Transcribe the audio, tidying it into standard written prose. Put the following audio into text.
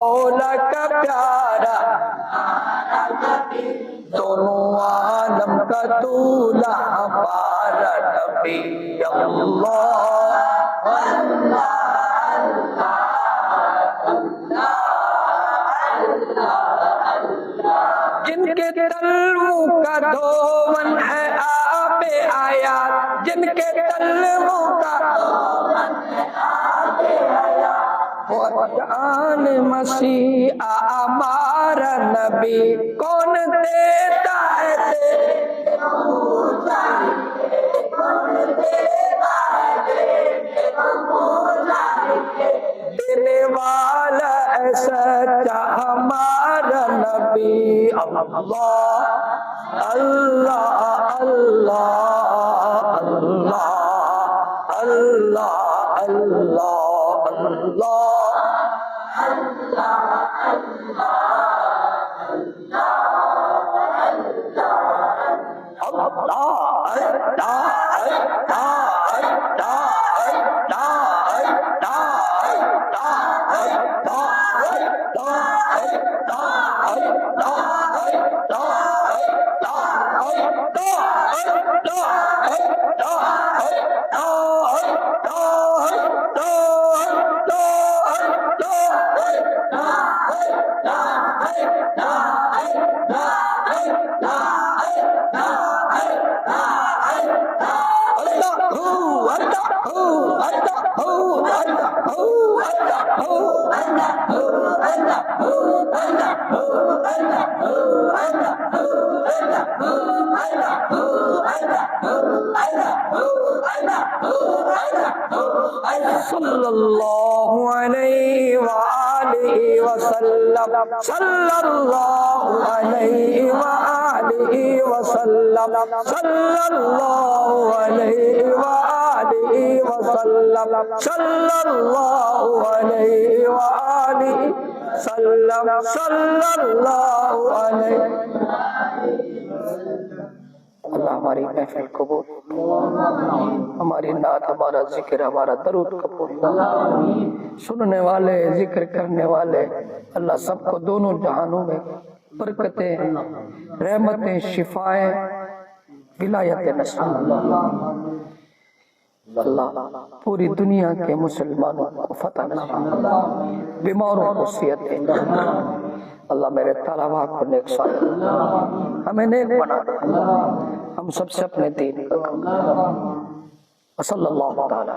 मौला का प्यारा दोनों आलम का दूल्हा हमारा नबी अल्लाह जिनके तलवों का धोवन है आबे आयात, जिनके तलवों का जान मसीह हमारा नबी कौन देता है देने वाला ऐसा हमारा नबी अल्लाह अल्लाह अल्लाह अल्लाह अल्लाह अल्लाह अल्लाह सल्लल्लाहु अलैहि व आलिहि वसल्लम सल्लल्लाहु अलैहि व आलिहि वसल्लम सल्लल्लाहु अलैहि व आलिहि वसल्लम सल्लल्लाहु अलैहि व आलिहि वसल्लम सल्लल्लाहु अलैहि। अल्लाह हमारी महफिल कबूल, हमारी नात, हमारा जिक्र, हमारा दरूद कबूल। सुनने वाले, जिक्र करने वाले अल्लाह सबको दोनों जहानों में बरकतें, रहमतें, शिफाएं, विलायत नसीब। अल्लाह पूरी दुनिया के मुसलमानों को फतह नसीब, बीमारों को सेहत दे। अल्लाह मेरे तलबा को नेक सालिह, हमें नेक बना दे, हम सबसे अपने दीन का। सल्लल्लाहु तआला